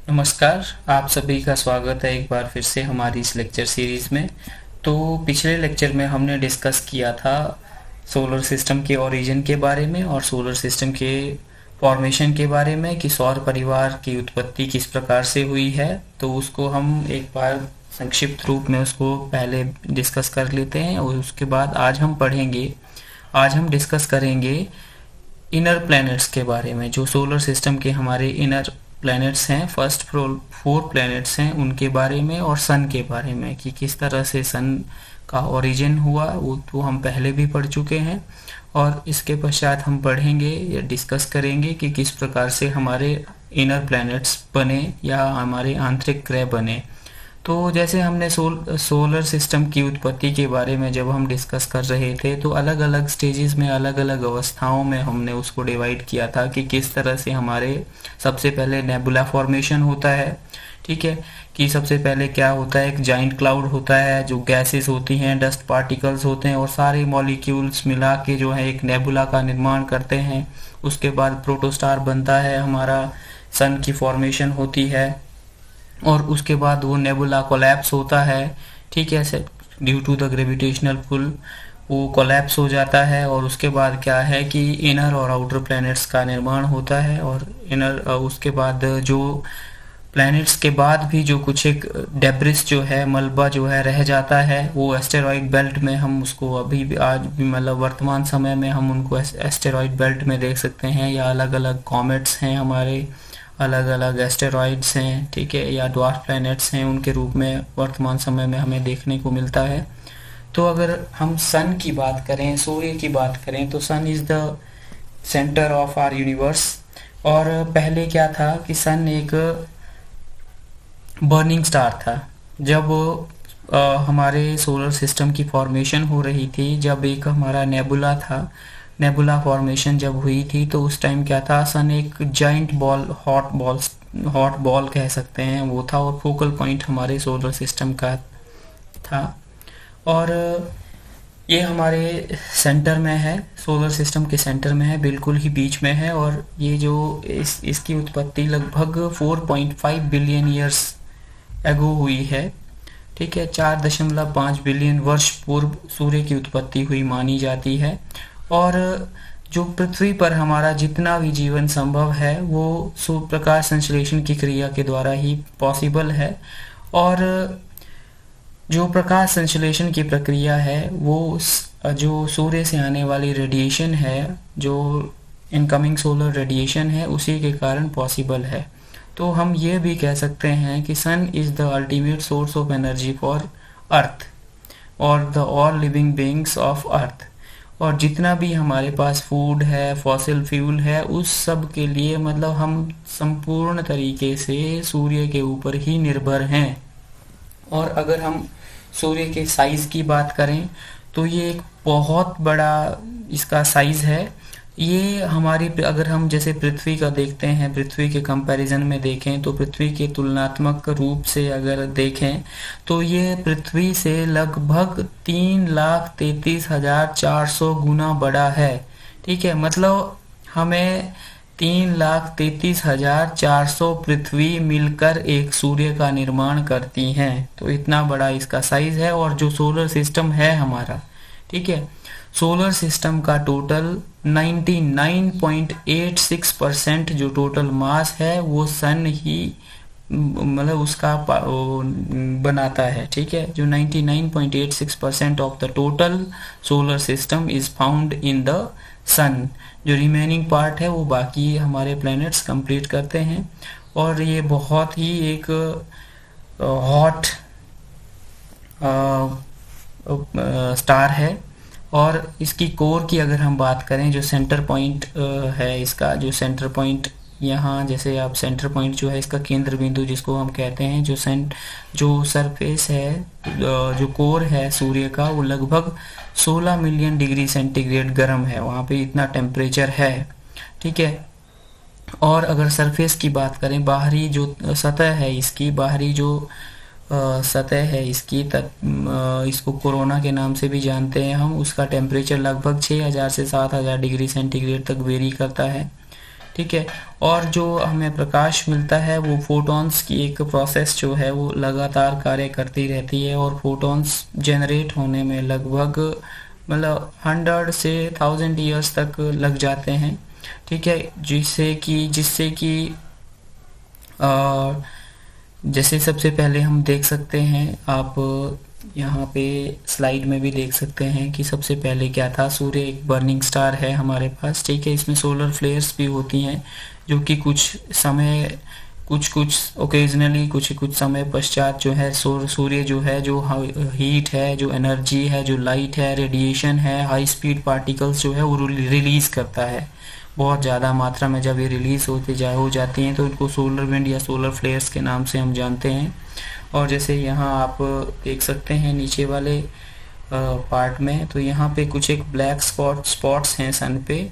नमस्कार। आप सभी का स्वागत है एक बार फिर से हमारी इस लेक्चर सीरीज़ में। तो पिछले लेक्चर में हमने डिस्कस किया था सोलर सिस्टम के ओरिजिन के बारे में और सोलर सिस्टम के फॉर्मेशन के बारे में कि सौर परिवार की उत्पत्ति किस प्रकार से हुई है। तो उसको हम एक बार संक्षिप्त रूप में उसको पहले डिस्कस कर लेते हैं और उसके बाद आज हम डिस्कस करेंगे इनर प्लैनेट्स के बारे में। जो सोलर सिस्टम के हमारे इनर प्लैनेट्स हैं, फर्स्ट फोर प्लैनेट्स हैं, उनके बारे में और सन के बारे में कि किस तरह से सन का ओरिजिन हुआ, वो तो हम पहले भी पढ़ चुके हैं। और इसके पश्चात हम पढ़ेंगे या डिस्कस करेंगे कि किस प्रकार से हमारे इनर प्लैनेट्स बने या हमारे आंतरिक ग्रह बने। तो जैसे हमने सोलर सिस्टम की उत्पत्ति के बारे में जब हम डिस्कस कर रहे थे तो अलग अलग स्टेजेस में, अलग अलग अवस्थाओं में हमने उसको डिवाइड किया था कि किस तरह से हमारे सबसे पहले नेबुला फॉर्मेशन होता है। ठीक है, कि सबसे पहले क्या होता है, एक जाइंट क्लाउड होता है, जो गैसेस होती हैं, डस्ट पार्टिकल्स होते हैं और सारे मॉलिक्यूल्स मिला के जो है एक नेबुला का निर्माण करते हैं। उसके बाद प्रोटोस्टार बनता है, हमारा सन की फॉर्मेशन होती है और उसके बाद वो नेबुला कोलैप्स होता है। ठीक है, due to the gravitational pull वो कोलैप्स हो जाता है और उसके बाद क्या है कि इनर और आउटर प्लैनेट्स का निर्माण होता है। और इनर उसके बाद जो प्लैनेट्स के बाद भी जो कुछ एक डेब्रिस जो है, मलबा जो है रह जाता है, वो एस्टेरॉइड बेल्ट में हम उसको अभी भी आज भी मतलब वर्तमान समय में हम उनको एस्टेरॉइड बेल्ट में देख सकते हैं। या अलग अलग कॉमेट्स हैं हमारे, अलग अलग एस्टेरॉइड्स हैं, ठीक है, या ड्वार्फ प्लैनेट्स हैं, उनके रूप में वर्तमान समय में हमें देखने को मिलता है। तो अगर हम सन की बात करें, सूर्य की बात करें, तो sun is the centre of our universe. और पहले क्या था कि सन एक बर्निंग स्टार था। जब हमारे सोलर सिस्टम की फॉर्मेशन हो रही थी, जब एक हमारा नेबुला था, नेबुला फॉर्मेशन जब हुई थी, तो उस टाइम क्या था, सन एक जाइंट बॉल, हॉट बॉल कह सकते हैं वो था और फोकल पॉइंट हमारे सोलर सिस्टम का था। और ये हमारे सेंटर में है, सोलर सिस्टम के सेंटर में है, बिल्कुल ही बीच में है। और ये जो इसकी उत्पत्ति लगभग 4.5 बिलियन ईयर्स एगो हुई है। ठीक है, 4.5 बिलियन वर्ष पूर्व सूर्य की उत्पत्ति हुई मानी जाती है। और जो पृथ्वी पर हमारा जितना भी जीवन संभव है वो सूर्य प्रकाश संश्लेषण की क्रिया के द्वारा ही पॉसिबल है। और जो प्रकाश संश्लेषण की प्रक्रिया है वो जो सूर्य से आने वाली रेडिएशन है, जो इनकमिंग सोलर रेडिएशन है, उसी के कारण पॉसिबल है। तो हम ये भी कह सकते हैं कि sun is the ultimate source of energy for earth और the all living beings of earth. और जितना भी हमारे पास फूड है, फॉसिल फ्यूल है, उस सब के लिए मतलब हम संपूर्ण तरीके से सूर्य के ऊपर ही निर्भर हैं। और अगर हम सूर्य के साइज़ की बात करें तो ये एक बहुत बड़ा इसका साइज़ है। ये हमारी, अगर हम जैसे पृथ्वी का देखते हैं, पृथ्वी के कंपैरिजन में देखें तो पृथ्वी के तुलनात्मक रूप से अगर देखें तो ये पृथ्वी से लगभग 3,33,400 गुना बड़ा है। ठीक है, मतलब हमें 3,33,400 पृथ्वी मिलकर एक सूर्य का निर्माण करती हैं। तो इतना बड़ा इसका साइज है। और जो सोलर सिस्टम है हमारा, ठीक है, सोलर सिस्टम का टोटल 99.86% जो टोटल मास है वो सन ही मतलब उसका बनाता है। ठीक है, जो 99.86% of the total solar system is found in the sun. जो रिमेनिंग पार्ट है वो बाकी हमारे प्लैनेट्स कंप्लीट करते हैं। और ये बहुत ही एक हॉट स्टार है। और इसकी कोर की अगर हम बात करें, जो सेंटर पॉइंट है इसका, जो सेंटर पॉइंट यहाँ, जैसे आप सेंटर पॉइंट जो है इसका केंद्र बिंदु जिसको हम कहते हैं, जो सरफेस है, जो कोर है सूर्य का, वो लगभग 16 मिलियन डिग्री सेंटीग्रेड गर्म है, वहाँ पे इतना टेम्परेचर है। ठीक है, और अगर सरफेस की बात करें, बाहरी जो सतह है इसकी, बाहरी जो सतह है इसकी इसको कोरोना के नाम से भी जानते हैं हम, उसका टेम्परेचर लगभग 6,000 से 7,000 डिग्री सेंटीग्रेड तक वेरी करता है। ठीक है। और जो हमें प्रकाश मिलता है वो फोटॉन्स की एक प्रोसेस जो है वो लगातार कार्य करती रहती है, और फोटॉन्स जनरेट होने में लगभग मतलब 100 से 1000 ईयर्स तक लग जाते हैं। ठीक है, जिससे कि जैसे सबसे पहले हम देख सकते हैं, आप यहाँ पे स्लाइड में भी देख सकते हैं कि सबसे पहले क्या था। सूर्य एक बर्निंग स्टार है हमारे पास, ठीक है। इसमें सोलर फ्लेयर्स भी होती हैं जो कि कुछ ओकेजनली कुछ समय पश्चात जो है सूर्य जो है, जो हीट है, जो एनर्जी है, जो लाइट है, रेडिएशन है, हाई स्पीड पार्टिकल्स जो है वो रिलीज करता है बहुत ज़्यादा मात्रा में। जब ये रिलीज हो जाती हैं तो इनको सोलर विंड या सोलर फ्लेयर्स के नाम से हम जानते हैं। और जैसे यहाँ आप देख सकते हैं नीचे वाले पार्ट में, तो यहाँ पे कुछ एक ब्लैक स्पॉट्स हैं सन पे।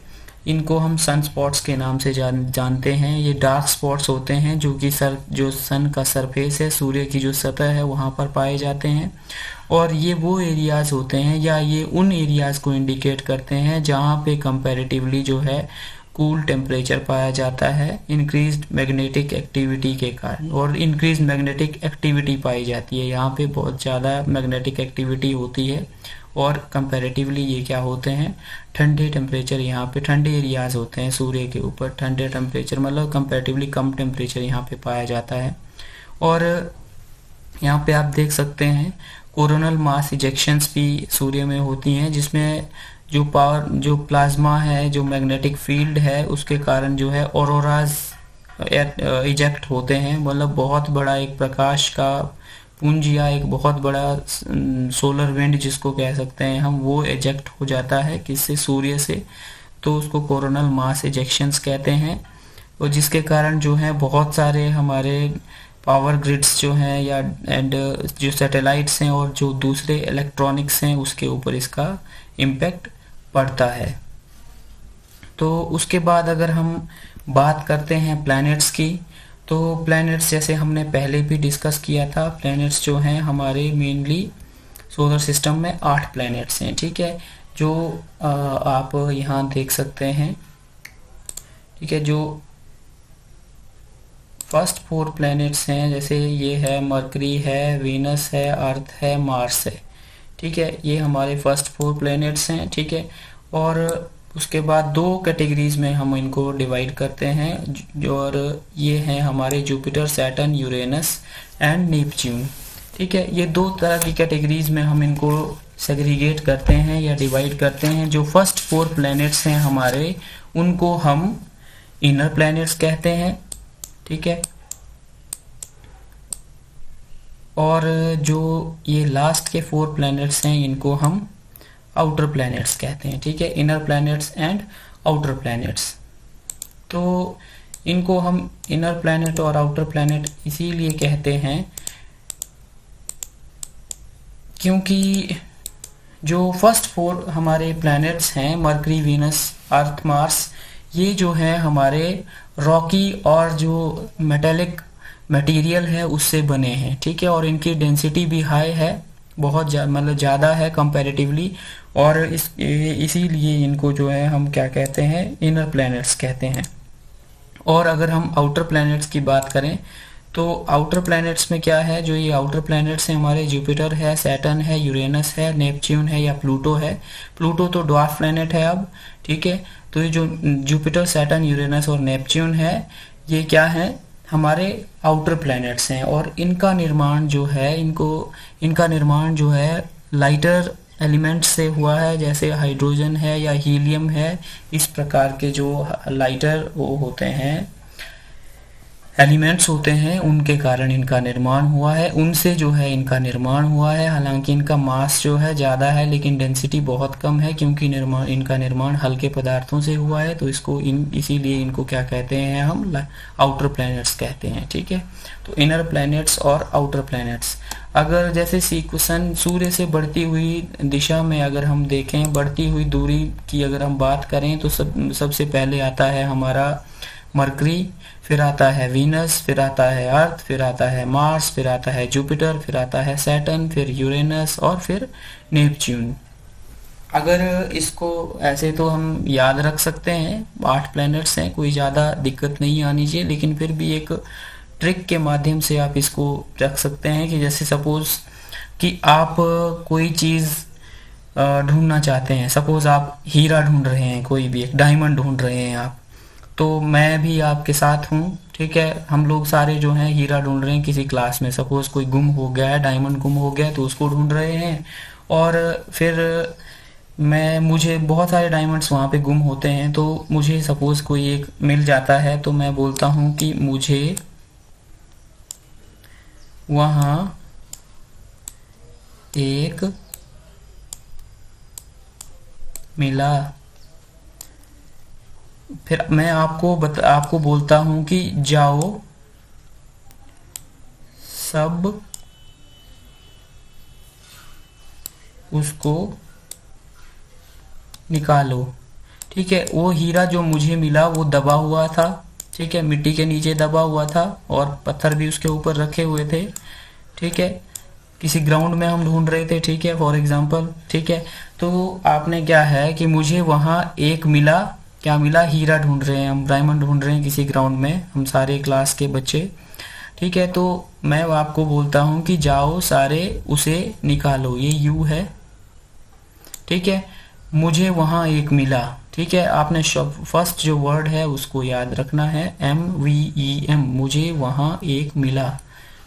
इनको हम सन स्पॉट्स के नाम से जानते हैं। ये डार्क स्पॉट्स होते हैं जो कि जो सन का सरफेस है, सूर्य की जो सतह है, वहाँ पर पाए जाते हैं। और ये वो एरियाज होते हैं, या ये उन एरियाज को इंडिकेट करते हैं जहाँ पे कंपैरेटिवली जो है कूल टेम्परेचर पाया जाता है इंक्रीज्ड मैग्नेटिक एक्टिविटी के कारण। और इंक्रीज मैग्नेटिक एक्टिविटी पाई जाती है, यहाँ पे बहुत ज़्यादा मैग्नेटिक एक्टिविटी होती है। और कंपैरेटिवली ये क्या होते हैं, ठंडे टेम्परेचर, यहाँ पे ठंडे एरियाज होते हैं सूर्य के ऊपर। ठंडे टेम्परेचर मतलब कंपैरेटिवली कम टेम्परेचर यहाँ पे पाया जाता है। और यहाँ पे आप देख सकते हैं कोरोनल मास इजेक्शंस भी सूर्य में होती हैं, जिसमें जो प्लाज्मा है, जो मैग्नेटिक फील्ड है, उसके कारण जो है ऑरोराज इजेक्ट होते हैं। मतलब बहुत बड़ा एक प्रकाश का पुंज या एक बहुत बड़ा सोलर विंड जिसको कह सकते हैं हम, वो इजेक्ट हो जाता है किससे, सूर्य से। तो उसको कोरोनल मास इजेक्शंस कहते हैं। और जिसके कारण जो है बहुत सारे हमारे पावर ग्रिड्स जो हैं या जो सैटेलाइट्स हैं और जो दूसरे इलेक्ट्रॉनिक्स हैं उसके ऊपर इसका इम्पैक्ट पड़ता है। तो उसके बाद अगर हम बात करते हैं प्लैनेट्स की, तो प्लैनेट्स जैसे हमने पहले भी डिस्कस किया था, प्लैनेट्स जो हैं हमारे मेनली सोलर सिस्टम में 8 प्लैनेट्स हैं, ठीक है। जो आप यहाँ देख सकते हैं, ठीक है। जो फर्स्ट 4 प्लैनेट्स हैं, जैसे ये है मरकरी है, वीनस है, अर्थ है, मार्स है, ठीक है। ये हमारे फर्स्ट 4 प्लैनेट्स हैं, ठीक है। और उसके बाद 2 कैटेगरीज में हम इनको डिवाइड करते हैं, और ये हैं हमारे Jupiter, Saturn, Uranus and Neptune, ठीक है। ये 2 तरह की कैटेगरीज में हम इनको सेग्रीगेट करते हैं या डिवाइड करते हैं। जो फर्स्ट 4 प्लैनेट्स हैं हमारे, उनको हम इनर प्लैनेट्स कहते हैं, ठीक है। और जो ये लास्ट के 4 प्लैनेट्स हैं, इनको हम आउटर प्लैनेट्स कहते हैं, ठीक है। Inner planets and outer planets. तो इनको हम इनर प्लैनेट और आउटर प्लैनेट इसीलिए कहते हैं क्योंकि जो फर्स्ट 4 हमारे प्लैनेट्स हैं, मरकरी, वीनस, अर्थ, मार्स, ये जो है हमारे रॉकी और जो मेटेलिक मटेरियल है उससे बने हैं, ठीक है। और इनकी डेंसिटी भी हाई है, बहुत मतलब ज़्यादा है कंपैरेटिवली। और इसीलिए इनको जो है हम क्या कहते हैं, इनर प्लैनेट्स कहते हैं। और अगर हम आउटर प्लैनेट्स की बात करें, तो आउटर प्लैनेट्स में क्या है, जो ये आउटर प्लैनेट्स हैं हमारे, जुपिटर है, सैटर्न है, यूरेनस है, नेपच्यून है या प्लूटो है। प्लूटो तो ड्वार्फ प्लैनेट है अब, ठीक है। तो ये जो जुपिटर, सैटर्न, यूरेनस और नेपच्यून है, ये क्या है, हमारे आउटर प्लैनेट्स हैं। और इनका निर्माण जो है लाइटर एलिमेंट से हुआ है, जैसे हाइड्रोजन है या हीलियम है। इस प्रकार के जो लाइटर वो होते हैं, एलिमेंट्स होते हैं, उनके कारण इनका निर्माण हुआ है, उनसे जो है इनका निर्माण हुआ है। हालांकि इनका मास जो है ज़्यादा है, लेकिन डेंसिटी बहुत कम है, क्योंकि इनका निर्माण हल्के पदार्थों से हुआ है। तो इसीलिए इनको क्या कहते हैं, हम आउटर प्लैनेट्स कहते हैं, ठीक है। तो इनर प्लैनेट्स और आउटर प्लैनेट्स। अगर जैसे सन सूर्य से बढ़ती हुई दिशा में अगर हम देखें, बढ़ती हुई दूरी की अगर हम बात करें, तो सबसे पहले आता है हमारा मरकरी, फिर आता है वीनस, फिर आता है अर्थ, फिर आता है मार्स, फिर आता है जुपिटर, फिर आता है सैटर्न, फिर यूरेनस और फिर नेपच्यून। अगर इसको ऐसे तो हम याद रख सकते हैं, 8 प्लैनेट्स हैं, कोई ज़्यादा दिक्कत नहीं आनी चाहिए, लेकिन फिर भी एक ट्रिक के माध्यम से आप इसको रख सकते हैं कि जैसे सपोज कि आप कोई चीज़ ढूंढना चाहते हैं, सपोज आप हीरा ढूंढ रहे हैं, कोई भी एक डायमंड ढूंढ रहे हैं आप, तो मैं भी आपके साथ हूँ, ठीक है, हम लोग सारे जो हैं हीरा ढूंढ रहे हैं किसी क्लास में, सपोज कोई गुम हो गया है, डायमंड गुम हो गया है तो उसको ढूंढ रहे हैं। और फिर मुझे बहुत सारे डायमंड्स वहाँ पे गुम होते हैं, तो मुझे सपोज कोई एक मिल जाता है, तो मैं बोलता हूँ कि मुझे वहाँ एक मिला। फिर मैं आपको बोलता हूँ कि जाओ सब उसको निकालो। ठीक है, वो हीरा जो मुझे मिला वो दबा हुआ था, ठीक है, मिट्टी के नीचे दबा हुआ था और पत्थर भी उसके ऊपर रखे हुए थे। ठीक है, किसी ग्राउंड में हम ढूंढ रहे थे, ठीक है, फॉर एग्जांपल। ठीक है, तो आपने क्या है कि मुझे वहाँ एक मिला, क्या मिला, हीरा ढूंढ रहे हैं हम, डायमंड ढूंढ रहे हैं किसी ग्राउंड में, हम सारे क्लास के बच्चे। ठीक है, तो मैं आपको बोलता हूँ कि जाओ सारे उसे निकालो, ये यू है। ठीक है, मुझे वहाँ एक मिला। ठीक है, आपने फर्स्ट जो वर्ड है उसको याद रखना है, MVEM, मुझे वहाँ एक मिला।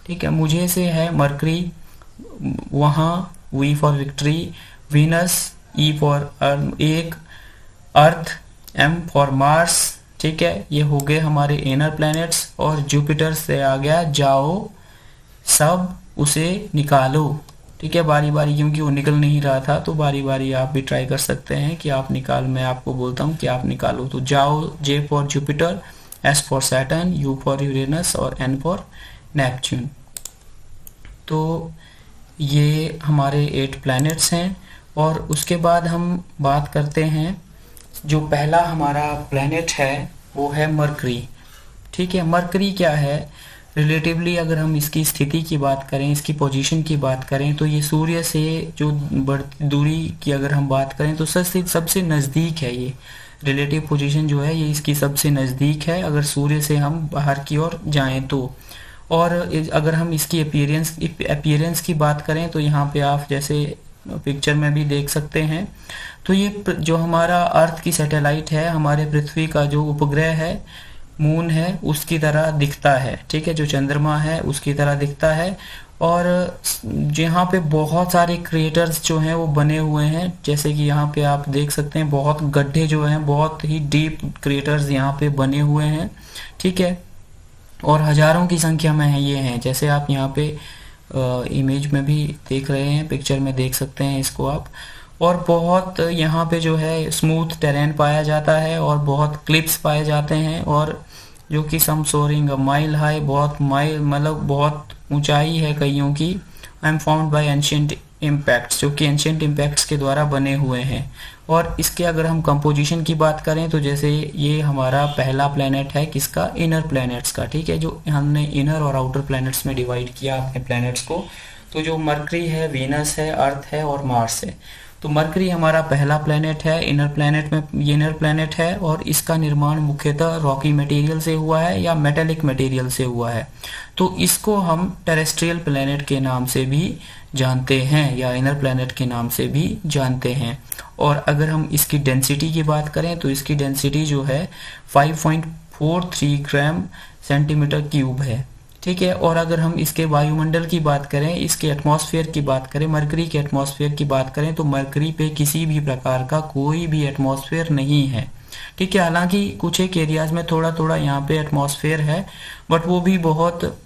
ठीक है, मुझे से है मरकरी, वहाँ V for victory, Venus E for एक, अर्थ M फॉर मार्स। ठीक है, ये हो गए हमारे इनर प्लैनेट्स। और जुपिटर से आ गया जाओ सब उसे निकालो। ठीक है, बारी बारी, क्योंकि वो निकल नहीं रहा था तो बारी बारी आप भी ट्राई कर सकते हैं कि आप मैं आपको बोलता हूँ कि आप निकालो। तो जाओ, J for Jupiter, S for Saturn, U for Uranus और N फॉर नेपच्यून। तो ये हमारे 8 प्लैनेट्स हैं। और उसके बाद हम बात करते हैं, जो पहला हमारा प्लैनेट है वो है मरकरी। ठीक है, मरकरी क्या है, रिलेटिवली अगर हम इसकी स्थिति की बात करें, इसकी पोजीशन की बात करें, तो ये सूर्य से जो दूरी की अगर हम बात करें तो सबसे नज़दीक है। ये रिलेटिव पोजीशन जो है ये इसकी सबसे नज़दीक है अगर सूर्य से हम बाहर की ओर जाएं तो। और अगर हम इसकी अपीयरेंस की बात करें तो यहाँ पे आप जैसे पिक्चर में भी देख सकते हैं, तो ये जो हमारा अर्थ की सैटेलाइट है, हमारे पृथ्वी का जो उपग्रह है, मून है, उसकी तरह दिखता है। ठीक है, जो चंद्रमा है उसकी तरह दिखता है। और यहाँ पे बहुत सारे क्रेटर्स जो हैं वो बने हुए हैं, जैसे कि यहाँ पे आप देख सकते हैं बहुत गड्ढे जो हैं, बहुत ही डीप क्रेटर्स यहाँ पे बने हुए हैं। ठीक है, और हजारों की संख्या में है ये हैं, जैसे आप यहाँ पे इमेज में भी देख रहे हैं, पिक्चर में देख सकते हैं इसको आप। और बहुत यहाँ पे जो है स्मूथ टेरेन पाया जाता है और बहुत क्लिप्स पाए जाते हैं, और जो कि सम सोरिंग माइल हाई, बहुत माइल मतलब बहुत ऊंचाई है कईयों की। I am found by ancient impacts, जो कि एंशियंट इम्पैक्ट्स के द्वारा बने हुए हैं। और इसके अगर हम कंपोजिशन की बात करें तो जैसे ये हमारा पहला प्लेनेट है किसका, इनर प्लैनेट्स का। ठीक है, जो हमने इनर और आउटर प्लैनेट्स में डिवाइड किया अपने प्लैनेट्स को, तो जो मरकरी है, वीनस है, अर्थ है और मार्स है। तो मरकरी हमारा पहला प्लैनेट है, इनर प्लैनेट है, और इसका निर्माण मुख्यतः रॉकी मटेरियल से हुआ है या मेटेलिक मटेरियल से हुआ है। तो इसको हम टेरेस्ट्रियल प्लैनेट के नाम से भी जानते हैं या इनर प्लैनेट के नाम से भी जानते हैं। और अगर हम इसकी डेंसिटी की बात करें तो इसकी डेंसिटी जो है 5.43 ग्राम सेंटीमीटर क्यूब है। ठीक है, और अगर हम इसके वायुमंडल की बात करें, इसके एटमॉस्फेयर की बात करें, मरकरी के एटमॉस्फेयर की बात करें, तो मरकरी पे किसी भी प्रकार का कोई भी एटमॉस्फेयर नहीं है। ठीक है, हालांकि कुछ एक एरियाज में थोड़ा थोड़ा यहाँ पे एटमॉस्फेयर है, बट वो भी बहुत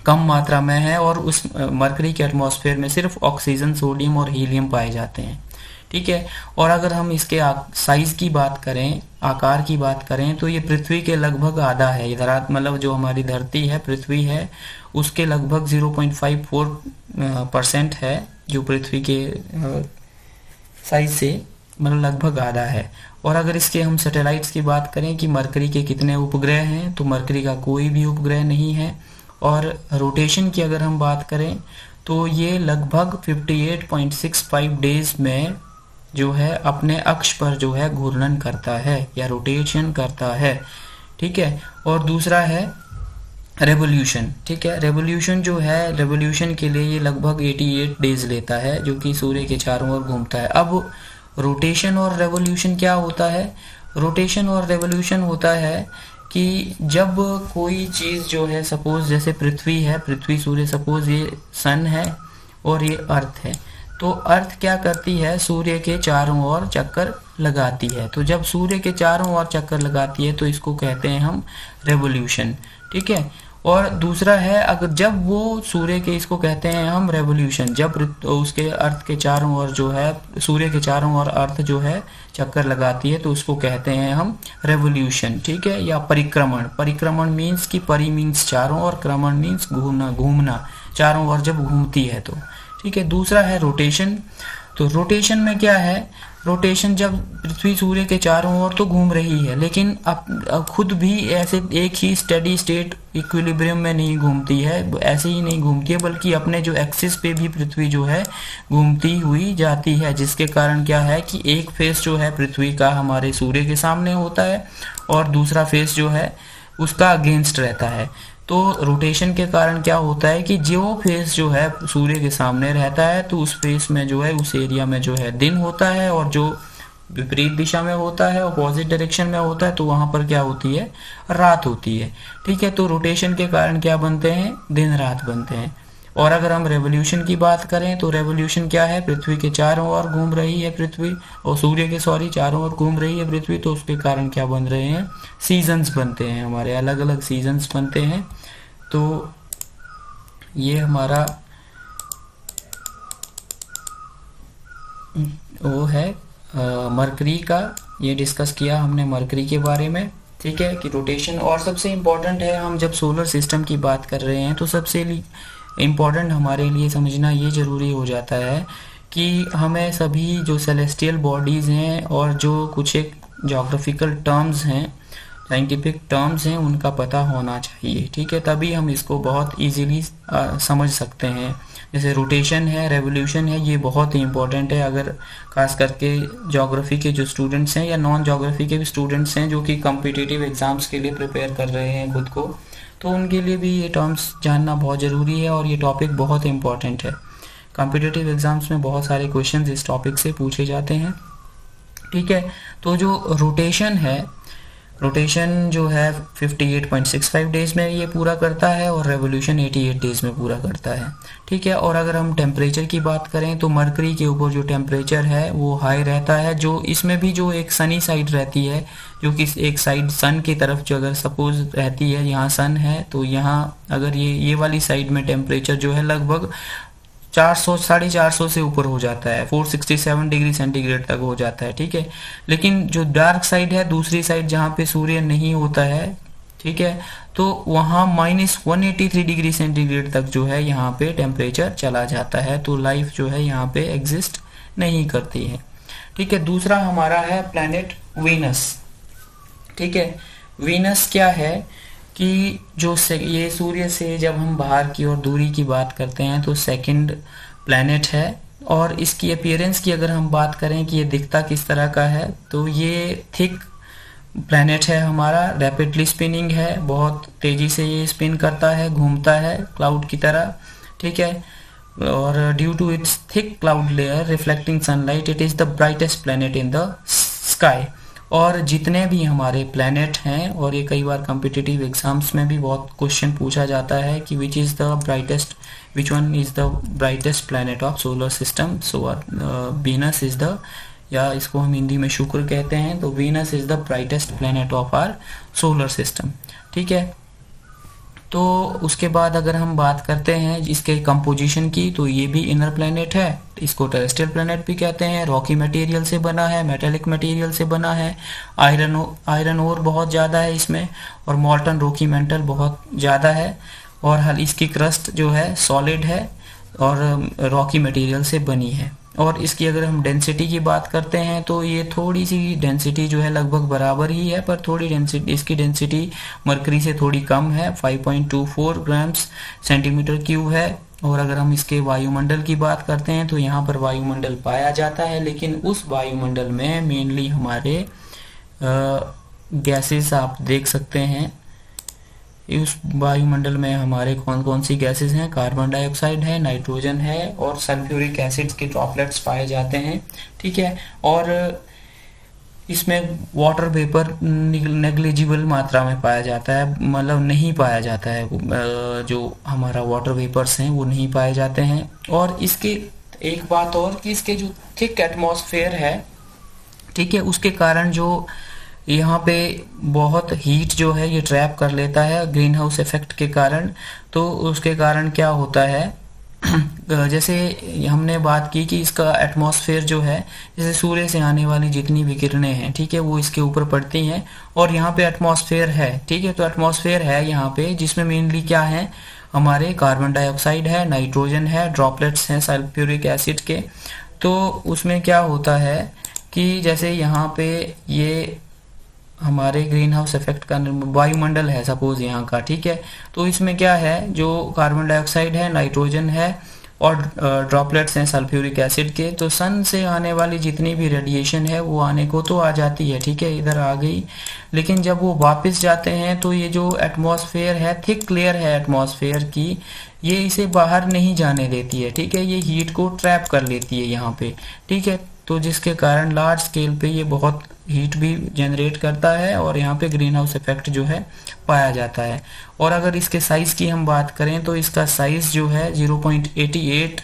कम मात्रा में है, और उस मरकरी के एटमॉस्फेयर में सिर्फ ऑक्सीजन, सोडियम और हीलियम पाए जाते हैं। ठीक है, और अगर हम इसके साइज की बात करें, आकार की बात करें, तो ये पृथ्वी के लगभग आधा है। इधर मतलब जो हमारी धरती है, पृथ्वी है, उसके लगभग 0.54% है, जो पृथ्वी के साइज से मतलब लगभग आधा है। और अगर इसके हम सैटेलाइट्स की बात करें कि मरकरी के कितने उपग्रह हैं, तो मरकरी का कोई भी उपग्रह नहीं है। और रोटेशन की अगर हम बात करें तो ये लगभग 58.65 डेज में जो है अपने अक्ष पर जो है घूर्णन करता है या रोटेशन करता है, ठीक है। और दूसरा है रेवोल्यूशन, ठीक है। रेवोल्यूशन जो है, रेवोल्यूशन के लिए ये लगभग 88 डेज लेता है, जो कि सूर्य के चारों ओर घूमता है। अब रोटेशन और रेवोल्यूशन क्या होता है? रोटेशन और रेवोल्यूशन होता है कि जब कोई चीज़ जो है, सपोज जैसे पृथ्वी है, पृथ्वी सूर्य, सपोज ये सन है और ये अर्थ है, तो अर्थ क्या करती है? सूर्य के चारों ओर चक्कर लगाती है। तो जब सूर्य के चारों ओर चक्कर लगाती है तो इसको कहते हैं हम रेवोल्यूशन, ठीक है। और दूसरा है, अगर जब वो सूर्य के, इसको कहते हैं हम रेवोल्यूशन, जब उसके अर्थ के चारों ओर जो है, सूर्य के चारों ओर अर्थ जो है चक्कर लगाती है, तो उसको कहते हैं हम रेवोल्यूशन, ठीक है। या परिक्रमण, परिक्रमण मीन्स कि परि मीन्स चारों ओर, क्रमण मीन्स घूमना, घूमना चारों ओर जब घूमती है तो, ठीक है। दूसरा है रोटेशन। तो रोटेशन में क्या है? रोटेशन जब पृथ्वी सूर्य के चारों ओर तो घूम रही है, लेकिन अब खुद भी ऐसे एक ही स्टेडी स्टेट इक्विलिब्रियम में नहीं घूमती है, ऐसे ही नहीं घूमती है, बल्कि अपने जो एक्सिस पे भी पृथ्वी जो है घूमती हुई जाती है, जिसके कारण क्या है कि एक फेस जो है पृथ्वी का हमारे सूर्य के सामने होता है और दूसरा फेस जो है उसका अगेंस्ट रहता है। तो रोटेशन के कारण क्या होता है कि जो फेस जो है सूर्य के सामने रहता है, तो उस फेस में जो है, उस एरिया में जो है दिन होता है, और जो विपरीत दिशा में होता है, अपोजिट डायरेक्शन में होता है, तो वहां पर क्या होती है? रात होती है, ठीक है। तो रोटेशन के कारण क्या बनते हैं? दिन रात बनते हैं। और अगर हम रेवोल्यूशन की बात करें तो रेवोल्यूशन क्या है? पृथ्वी के चारों ओर घूम रही है पृथ्वी, और सूर्य के चारों ओर घूम रही है पृथ्वी, तो उसके कारण क्या बन रहे हैं? सीजन्स बनते हैं, हमारे अलग अलग सीजन्स बनते हैं। तो ये हमारा वो है मरकरी का, ये डिस्कस किया हमने मरकरी के बारे में, ठीक है, कि रोटेशन। और सबसे इम्पोर्टेंट है, हम जब सोलर सिस्टम की बात कर रहे हैं तो सबसे इम्पोर्टेंट हमारे लिए समझना ये ज़रूरी हो जाता है कि हमें सभी जो सेलेस्टियल बॉडीज़ हैं और जो कुछ एक जोग्राफिकल टर्म्स हैं, साइंटिफिक टर्म्स हैं, उनका पता होना चाहिए, ठीक है। तभी हम इसको बहुत इजीली समझ सकते हैं। जैसे रोटेशन है, रेवोल्यूशन है, ये बहुत ही इंपॉर्टेंट है। अगर खास करके ज्योग्राफी के जो स्टूडेंट्स हैं या नॉन ज्योग्राफी के भी स्टूडेंट्स हैं जो कि कॉम्पिटिटिव एग्जाम्स के लिए प्रिपेयर कर रहे हैं खुद को, तो उनके लिए भी ये टर्म्स जानना बहुत ज़रूरी है और ये टॉपिक बहुत इंपॉर्टेंट है। कॉम्पिटिटिव एग्जाम्स में बहुत सारे क्वेश्चंस इस टॉपिक से पूछे जाते हैं, ठीक है। तो जो रोटेशन है, रोटेशन जो है 58.65 डेज में ये पूरा करता है और रेवोल्यूशन 88 डेज में पूरा करता है, ठीक है। और अगर हम टेम्परेचर की बात करें तो मरकरी के ऊपर जो टेम्परेचर है वो हाई रहता है, जो इसमें भी जो एक सनी साइड रहती है, जो कि एक साइड सन की तरफ जो अगर सपोज रहती है, यहाँ सन है तो यहाँ अगर ये वाली साइड में टेम्परेचर जो है लगभग 400-450 से ऊपर हो जाता है, 467 डिग्री सेंटीग्रेड तक हो जाता है, ठीक है। लेकिन जो डार्क साइड है, दूसरी साइड जहाँ पे सूर्य नहीं होता है, ठीक है, तो वहाँ -183 डिग्री सेंटीग्रेड तक जो है यहाँ पे टेम्परेचर चला जाता है, तो लाइफ जो है यहाँ पे एग्जिस्ट नहीं करती है, ठीक है। दूसरा हमारा है प्लैनेट वीनस, ठीक है। वीनस क्या है कि जो ये सूर्य से जब हम बाहर की ओर दूरी की बात करते हैं तो सेकंड प्लैनेट है, और इसकी अपीयरेंस की अगर हम बात करें कि ये दिखता किस तरह का है, तो ये थिक प्लैनेट है हमारा, रैपिडली स्पिनिंग है, बहुत तेजी से ये स्पिन करता है, घूमता है क्लाउड की तरह, ठीक है। और due to its thick cloud layer reflecting sunlight, it is the brightest planet in the sky. और जितने भी हमारे प्लैनेट हैं, और ये कई बार कॉम्पिटिटिव एग्जाम्स में भी बहुत क्वेश्चन पूछा जाता है कि which one is the brightest planet of solar system, so Venus is the, या इसको हम हिंदी में शुक्र कहते हैं, तो Venus is the brightest planet of our solar system, ठीक है। तो उसके बाद अगर हम बात करते हैं इसके कंपोजिशन की, तो ये भी इनर प्लैनेट है, इसको टेरेस्ट्रियल प्लैनेट भी कहते हैं, रॉकी मटेरियल से बना है, मेटेलिक मटेरियल से बना है, आयरन ओर बहुत ज़्यादा है इसमें, और मॉल्टन रॉकी मेंटल बहुत ज़्यादा है, और इसकी क्रस्ट जो है सॉलिड है और रॉकी मटेरियल से बनी है, और इसकी अगर हम डेंसिटी की बात करते हैं तो ये थोड़ी सी डेंसिटी जो है लगभग बराबर ही है, पर थोड़ी डेंसिटी, इसकी डेंसिटी मरकरी से थोड़ी कम है, 5.24 ग्राम्स सेंटीमीटर क्यूब है। और अगर हम इसके वायुमंडल की बात करते हैं तो यहाँ पर वायुमंडल पाया जाता है, लेकिन उस वायुमंडल में मेनली हमारे गैसेस आप देख सकते हैं। इस वायुमंडल में हमारे कौन कौन सी गैसेस हैं, कार्बन डाइऑक्साइड है, नाइट्रोजन है और सल्फ्यूरिक एसिड के ड्रॉपलेट्स पाए जाते हैं। ठीक है, और इसमें वाटर वेपर नेग्लिजिबल मात्रा में पाया जाता है, मतलब नहीं पाया जाता है, जो हमारा वाटर वेपर्स हैं वो नहीं पाए जाते हैं। और इसके एक बात और कि इसके जो थिक एटमॉस्फेयर है, ठीक है, उसके कारण जो यहाँ पे बहुत हीट जो है ये ट्रैप कर लेता है ग्रीन हाउस इफेक्ट के कारण। तो उसके कारण क्या होता है, जैसे हमने बात की कि इसका एटमॉस्फेयर जो है, जैसे सूर्य से आने वाली जितनी भी किरणें हैं, ठीक है, वो इसके ऊपर पड़ती हैं और यहाँ पे एटमॉस्फेयर है। ठीक है, तो एटमॉस्फेयर है यहाँ पे, जिसमें मेनली क्या है, हमारे कार्बन डाइऑक्साइड है, नाइट्रोजन है, ड्रॉपलेट्स हैं सल्फ्यूरिक एसिड के। तो उसमें क्या होता है कि जैसे यहाँ पे ये हमारे ग्रीन हाउस इफेक्ट का वायुमंडल है सपोज यहाँ का, ठीक है, तो इसमें क्या है, जो कार्बन डाइऑक्साइड है, नाइट्रोजन है और ड्रॉपलेट्स हैं सल्फ्यूरिक एसिड के। तो सन से आने वाली जितनी भी रेडिएशन है वो आने को तो आ जाती है, ठीक है, इधर आ गई, लेकिन जब वो वापस जाते हैं तो ये जो एटमॉस्फेयर है, थिक लेयर है एटमॉस्फेयर की, ये इसे बाहर नहीं जाने देती है। ठीक है, ये हीट को ट्रैप कर लेती है यहाँ पे। ठीक है, तो जिसके कारण लार्ज स्केल पे ये बहुत हीट भी जनरेट करता है और यहाँ पे ग्रीन हाउस इफेक्ट जो है पाया जाता है। और अगर इसके साइज की हम बात करें तो इसका साइज जो है 0.88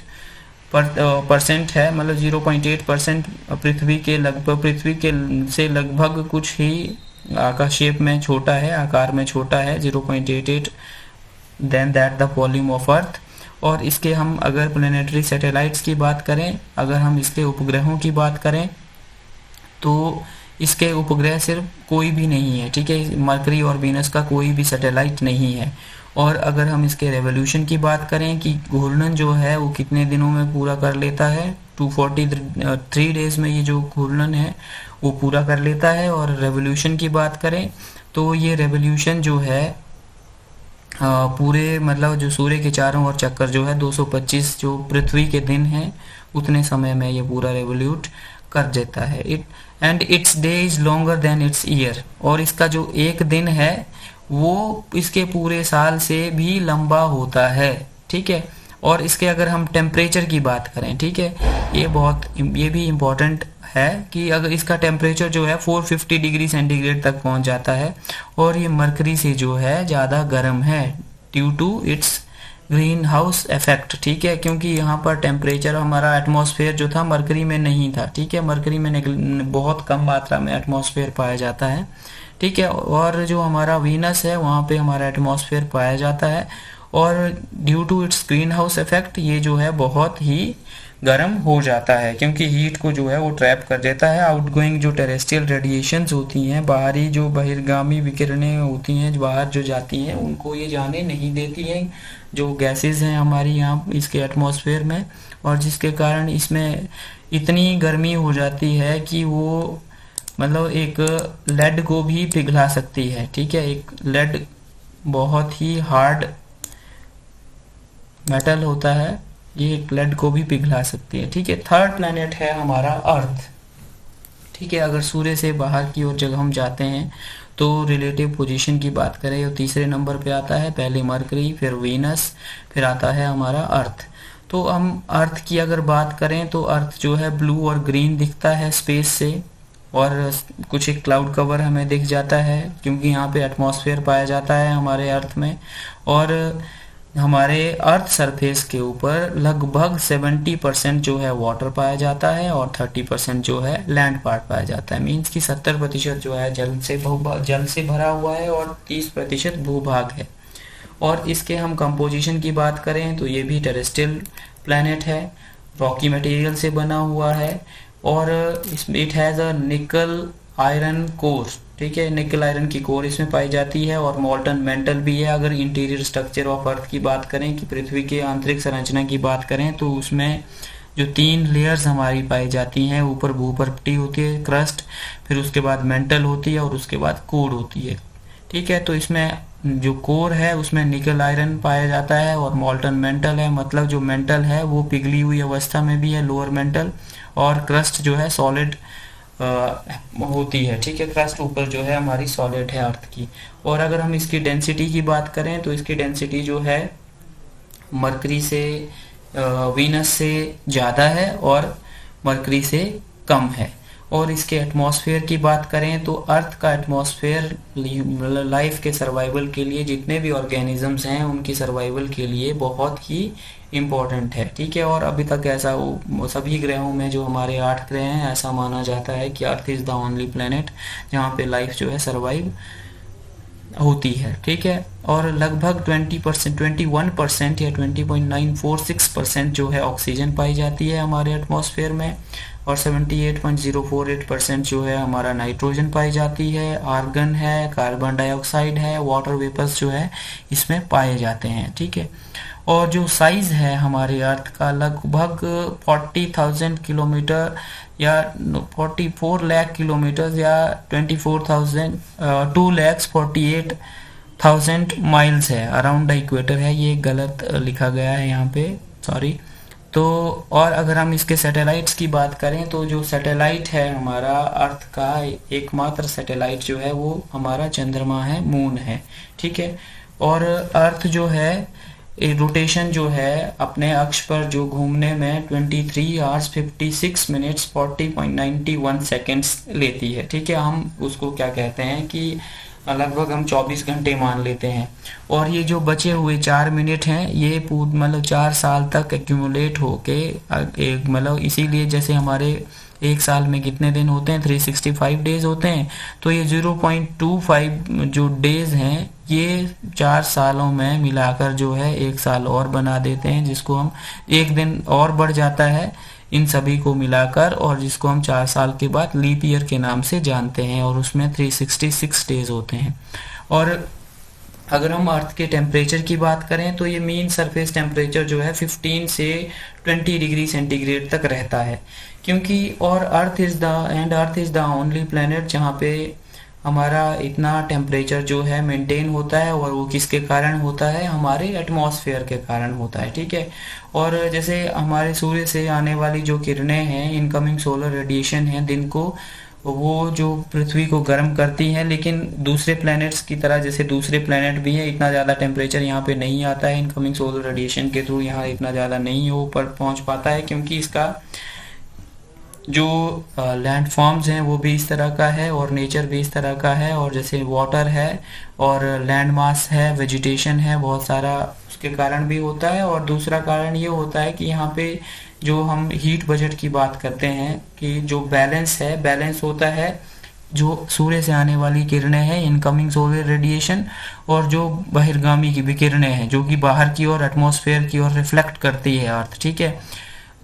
परसेंट है, मतलब 0.8% पृथ्वी के लगभग, पृथ्वी के से लगभग कुछ ही आकाश शेप में छोटा है, आकार में छोटा है, 0.88 than that the volume of earth. और इसके हम अगर प्लेनेटरी सैटेलाइट्स की बात करें, अगर हम इसके उपग्रहों की बात करें तो इसके उपग्रह सिर्फ कोई भी नहीं है, ठीक है, मरकरी और वीनस का कोई भी सैटेलाइट नहीं है। और अगर हम इसके रेवोल्यूशन की बात करें कि घूर्णन जो है वो कितने दिनों में पूरा कर लेता है, 243 डेज में ये जो घूर्णन है वो पूरा कर लेता है। और रेवोल्यूशन की बात करें तो ये रेवोल्यूशन जो है पूरे, मतलब जो सूर्य के चारों ओर चक्कर जो है 225 जो पृथ्वी के दिन हैं उतने समय में ये पूरा रेवोल्यूट कर देता है। And it's day is longer than it's year, और इसका जो एक दिन है वो इसके पूरे साल से भी लंबा होता है। ठीक है, और इसके अगर हम टेम्परेचर की बात करें, ठीक है, ये भी इम्पोर्टेंट है कि अगर इसका टेम्परेचर जो है 450 डिग्री सेंटीग्रेड तक पहुंच जाता है और ये मरकरी से जो है ज़्यादा गर्म है due to its greenhouse effect. ठीक है, क्योंकि यहाँ पर टेम्परेचर, हमारा एटमॉस्फेयर जो था मरकरी में नहीं था। ठीक है, मरकरी में बहुत कम मात्रा में एटमॉस्फेयर पाया जाता है। ठीक है, और जो हमारा वीनस है वहाँ पे हमारा एटमॉस्फेयर पाया जाता है और due to its greenhouse effect ये जो है बहुत ही गर्म हो जाता है, क्योंकि हीट को जो है वो ट्रैप कर देता है। आउटगोइंग जो टेरेस्ट्रियल रेडिएशंस होती हैं, बाहरी जो बहिर्गामी विकिरणें होती हैं बाहर जो जाती हैं, उनको ये जाने नहीं देती हैं जो गैसेस हैं हमारी यहाँ इसके एटमॉस्फेयर में, और जिसके कारण इसमें इतनी गर्मी हो जाती है कि वो मतलब एक लेड को भी पिघला सकती है। ठीक है, एक लेड बहुत ही हार्ड मेटल होता है, ये एक लेड को भी पिघला सकती है। ठीक है, थर्ड प्लैनेट है हमारा अर्थ। ठीक है, अगर सूर्य से बाहर की ओर जब हम जाते हैं तो रिलेटिव पोजीशन की बात करें तो तीसरे नंबर पे आता है, पहले मरकरी, फिर वीनस, फिर आता है हमारा अर्थ। तो हम अर्थ की अगर बात करें तो अर्थ जो है ब्लू और ग्रीन दिखता है स्पेस से, और कुछ एक क्लाउड कवर हमें दिख जाता है क्योंकि यहाँ पे एटमॉस्फेयर पाया जाता है हमारे अर्थ में। और हमारे अर्थ सरफेस के ऊपर लगभग 70% जो है वाटर पाया जाता है और 30% जो है लैंड पार्ट पाया जाता है। मीन्स कि 70% जो है जल से भरा हुआ है और 30% भूभाग है। और इसके हम कंपोजिशन की बात करें तो ये भी टेरेस्ट्रियल प्लैनेट है, रॉकी मटेरियल से बना हुआ है और इट हैज़ अ निकल आयरन कोर। ठीक है, निकल आयरन की कोर इसमें पाई जाती है और मोल्टन मेटल भी है। अगर इंटीरियर स्ट्रक्चर ऑफ अर्थ की बात करें कि पृथ्वी के आंतरिक संरचना की बात करें तो उसमें जो 3 लेयर्स हमारी पाई जाती हैं, ऊपर भूपटल होती है क्रस्ट, फिर उसके बाद मेंटल होती है और उसके बाद कोर होती है। ठीक है, तो इसमें जो कोर है उसमें निकल आयरन पाया जाता है और मोल्टन मेंटल है, मतलब जो मेंटल है वो पिघली हुई अवस्था में भी है, लोअर मेंटल, और क्रस्ट जो है सॉलिड होती है। ठीक है, क्रस्ट ऊपर जो है हमारी सॉलिड है अर्थ की। और अगर हम इसकी डेंसिटी की बात करें तो इसकी डेंसिटी जो है मरकरी से वीनस से ज़्यादा है और मरकरी से कम है। और इसके एटमॉस्फेयर की बात करें तो अर्थ का एटमॉस्फेयर लाइफ के सर्वाइवल के लिए, जितने भी ऑर्गेनिजम्स हैं उनकी सर्वाइवल के लिए बहुत ही इम्पोर्टेंट है। ठीक है, और अभी तक ऐसा सभी ग्रहों में, जो हमारे 8 ग्रह हैं, ऐसा माना जाता है कि earth is the only planet जहाँ पे लाइफ जो है सर्वाइव होती है। ठीक है, और लगभग 20%, 21% या 20.946% जो है ऑक्सीजन पाई जाती है हमारे एटमॉस्फेयर में, और 78.048% जो है हमारा नाइट्रोजन पाई जाती है, आर्गन है, कार्बन डाइऑक्साइड है, वाटर वेपर्स जो है इसमें पाए जाते हैं। ठीक है, और जो साइज है हमारे अर्थ का लगभग 40,000 किलोमीटर या 44 लाख किलोमीटर या 2,48,000 माइल्स है, अराउंड द इक्वेटर है। ये गलत लिखा गया है यहाँ पे, सॉरी। तो और अगर हम इसके सैटेलाइट्स की बात करें तो जो सैटेलाइट है हमारा अर्थ का एकमात्र सैटेलाइट जो है वो हमारा चंद्रमा है, मून है। ठीक है, और अर्थ जो है रोटेशन जो है अपने अक्ष पर जो घूमने में 23 आवर्स 56 मिनट्स 40.91 सेकेंड्स लेती है। ठीक है, हम उसको क्या कहते हैं कि लगभग हम 24 घंटे मान लेते हैं। और ये जो बचे हुए 4 मिनट हैं ये मतलब 4 साल तक एक्यूमुलेट होके मतलब इसीलिए जैसे हमारे एक साल में कितने दिन होते हैं, 365 डेज होते हैं, तो ये 0.25 जो डेज हैं ये 4 सालों में मिलाकर जो है एक साल और बना देते हैं, जिसको हम एक दिन और बढ़ जाता है इन सभी को मिलाकर, और जिसको हम 4 साल के बाद लीप ईयर के नाम से जानते हैं, और उसमें 366 डेज होते हैं। और अगर हम अर्थ के टेम्परेचर की बात करें तो ये मीन सरफेस टेम्परेचर जो है 15 से 20 डिग्री सेंटीग्रेड तक रहता है, क्योंकि और earth is the only planet जहाँ पे हमारा इतना टेम्परेचर जो है मेंटेन होता है, और वो किसके कारण होता है, हमारे एटमॉस्फेयर के कारण होता है। ठीक है, और जैसे हमारे सूर्य से आने वाली जो किरणें हैं, इनकमिंग सोलर रेडिएशन है, दिन को वो जो पृथ्वी को गर्म करती हैं, लेकिन दूसरे प्लैनेट्स की तरह, जैसे दूसरे प्लैनेट भी है, इतना ज़्यादा टेम्परेचर यहाँ पे नहीं आता है इनकमिंग सोलर रेडिएशन के थ्रू, यहाँ इतना ज़्यादा नहीं हो पर पहुँच पाता है, क्योंकि इसका जो लैंड फॉर्म्स हैं वो भी इस तरह का है और नेचर भी इस तरह का है, और जैसे वाटर है और लैंड मास है, वेजिटेशन है बहुत सारा, उसके कारण भी होता है। और दूसरा कारण ये होता है कि यहाँ पे जो हम हीट बजट की बात करते हैं कि जो बैलेंस होता है जो सूर्य से आने वाली किरणें हैं, इनकमिंग सोलर रेडिएशन, और जो बहिर्गामी की विकिरणें हैं जो कि बाहर की ओर एटमॉस्फेयर की ओर रिफ्लेक्ट करती है अर्थ। ठीक है,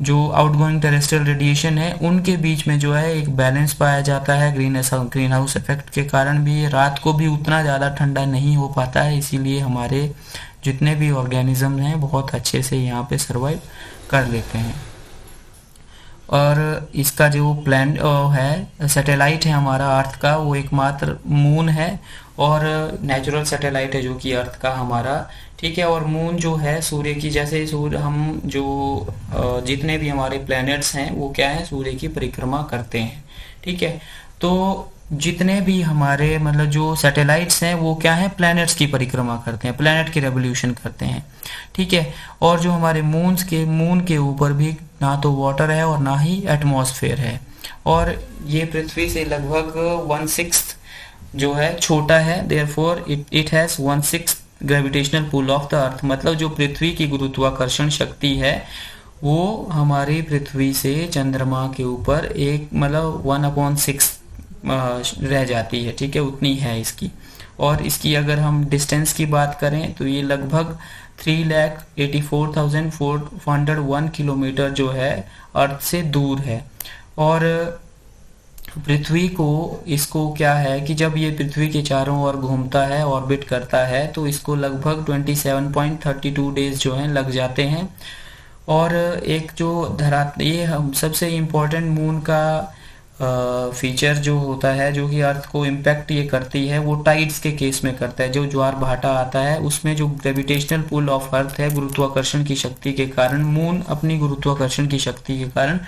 जो आउटगोइंग टेरेस्ट्रियल रेडिएशन है उनके बीच में जो है एक बैलेंस पाया जाता है। ग्रीन हाउस इफेक्ट के कारण भी रात को भी उतना ज़्यादा ठंडा नहीं हो पाता है, इसीलिए हमारे जितने भी ऑर्गेनिज्म हैं बहुत अच्छे से यहाँ पे सर्वाइव कर लेते हैं। और इसका जो प्लान है सैटेलाइट है हमारा अर्थ का, वो एकमात्र मून है और नेचुरल सैटेलाइट है जो कि अर्थ का हमारा। ठीक है, और मून जो है सूर्य की, जैसे सूर्य हम जो जितने भी हमारे प्लैनेट्स हैं वो क्या है, सूर्य की परिक्रमा करते हैं। ठीक है, तो जितने भी हमारे मतलब जो सैटेलाइट्स हैं वो क्या है, प्लैनेट्स की परिक्रमा करते हैं, प्लैनेट की रेवोल्यूशन करते हैं। ठीक है, और जो हमारे मून के ऊपर भी ना तो वाटर है और ना ही एटमॉस्फेयर है, और ये पृथ्वी से लगभग 1/6 जो है छोटा है, therefore it has 1/6 gravitational pull of the earth, मतलब जो पृथ्वी की गुरुत्वाकर्षण शक्ति है वो हमारी पृथ्वी से चंद्रमा के ऊपर एक मतलब 1/6 रह जाती है। ठीक है, उतनी है इसकी। और इसकी अगर हम डिस्टेंस की बात करें तो ये लगभग 3,84,401 किलोमीटर जो है अर्थ से दूर है। और पृथ्वी को इसको क्या है कि जब ये पृथ्वी के चारों ओर घूमता है, ऑर्बिट करता है, तो इसको लगभग 27.32 डेज जो हैं लग जाते हैं। और एक जो ये हम सबसे इम्पोर्टेंट मून का फीचर जो होता है, जो कि अर्थ को इम्पैक्ट ये करती है, वो टाइड्स के केस में करता है। जो ज्वार भाटा आता है उसमें जो ग्रेविटेशनल पुल ऑफ अर्थ है, गुरुत्वाकर्षण की शक्ति के कारण, मून अपनी गुरुत्वाकर्षण की शक्ति के कारण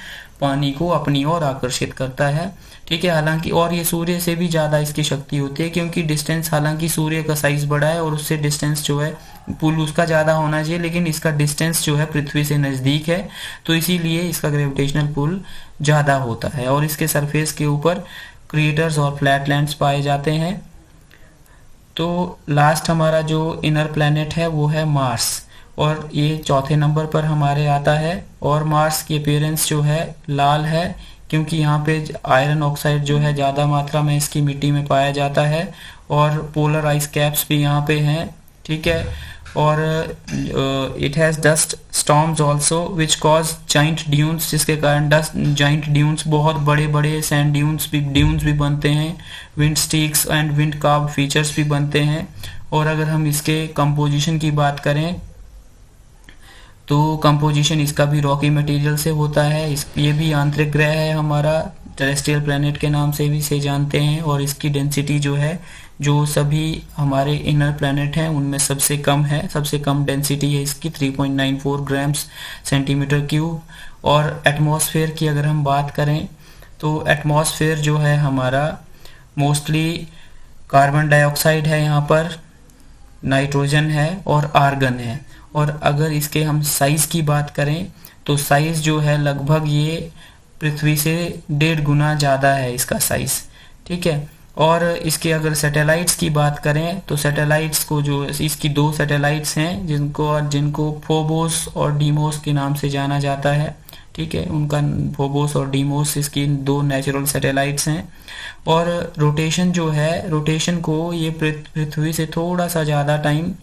पानी को अपनी ओर आकर्षित करता है। ठीक है, हालांकि और ये सूर्य से भी ज़्यादा इसकी शक्ति होती है, क्योंकि डिस्टेंस, हालांकि सूर्य का साइज बड़ा है और उससे डिस्टेंस जो है पुल उसका ज़्यादा होना चाहिए, लेकिन इसका डिस्टेंस जो है पृथ्वी से नज़दीक है, तो इसीलिए इसका ग्रेविटेशनल पुल ज़्यादा होता है। और इसके सरफेस के ऊपर क्रिएटर्स और फ्लैटलैंड्स पाए जाते हैं। तो लास्ट हमारा जो इनर प्लैनेट है वो है मार्स, और ये चौथे नंबर पर हमारे आता है। और मार्स की अपीयरेंस जो है लाल है, क्योंकि यहाँ पे आयरन ऑक्साइड जो है ज़्यादा मात्रा में इसकी मिट्टी में पाया जाता है, और पोलर आइस कैप्स भी यहाँ पे हैं। ठीक है, और it has dust storms also which cause giant dunes, जिसके कारण डस्ट जाइंट ड्यून्स, बहुत बड़े बड़े सैंड ड्यून्स भी बनते हैं। Wind स्टीक्स and wind curve features भी बनते हैं। और अगर हम इसके कंपोजिशन की बात करें तो कंपोजिशन इसका भी रॉकी मटेरियल से होता है। ये भी आंतरिक ग्रह है हमारा, टेरेस्ट्रियल प्लैनेट के नाम से भी इसे जानते हैं। और इसकी डेंसिटी जो है, जो सभी हमारे इनर प्लैनेट हैं उनमें सबसे कम है, सबसे कम डेंसिटी है इसकी 3.94 ग्राम्स सेंटीमीटर क्यूब। और एटमॉस्फेयर की अगर हम बात करें तो एटमॉस्फेयर जो है हमारा मोस्टली कार्बन डाइऑक्साइड है, यहाँ पर नाइट्रोजन है और आर्गन है। और अगर इसके हम साइज की बात करें तो साइज जो है लगभग ये पृथ्वी से 1.5 गुना ज़्यादा है इसका साइज। ठीक है, और इसके अगर सैटेलाइट्स की बात करें तो सैटेलाइट्स को, जो इसकी 2 सैटेलाइट्स हैं जिनको फोबोस और डीमोस के नाम से जाना जाता है। ठीक है, उनका फोबोस और डीमोस इसकी 2 नेचुरल सैटेलाइट्स हैं। और रोटेशन जो है, रोटेशन को ये पृथ्वी से थोड़ा सा ज़्यादा टाइम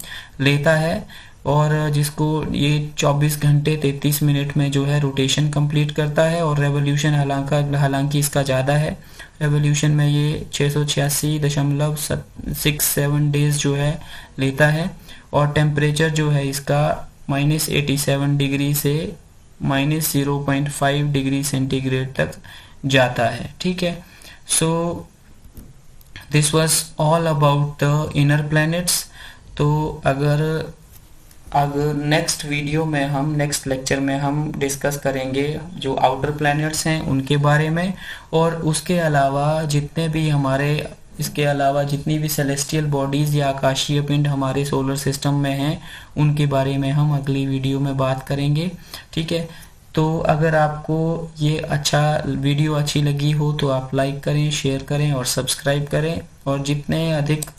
लेता है, और जिसको ये 24 घंटे 33 मिनट में जो है रोटेशन कंप्लीट करता है। और रेवोल्यूशन हालांकि इसका ज़्यादा है, रेवोल्यूशन में ये 686.67 डेज जो है लेता है। और टेम्परेचर जो है इसका -87 डिग्री से -0.5 डिग्री सेंटीग्रेड तक जाता है। ठीक है, so this was all about the inner planets. तो अगर नेक्स्ट वीडियो में हम, नेक्स्ट लेक्चर में हम डिस्कस करेंगे जो आउटर प्लैनेट्स हैं उनके बारे में, और उसके अलावा इसके अलावा जितनी भी सेलेस्टियल बॉडीज़ या आकाशीय पिंड हमारे सोलर सिस्टम में हैं उनके बारे में हम अगली वीडियो में बात करेंगे। ठीक है, तो अगर आपको ये वीडियो अच्छी लगी हो तो आप लाइक करें, शेयर करें और सब्सक्राइब करें, और जितने अधिक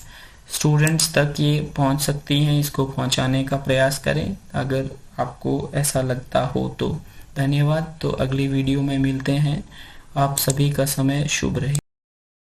स्टूडेंट्स तक ये पहुंच सकती हैं इसको पहुंचाने का प्रयास करें, अगर आपको ऐसा लगता हो तो। धन्यवाद। तो अगली वीडियो में मिलते हैं। आप सभी का समय शुभ रहे।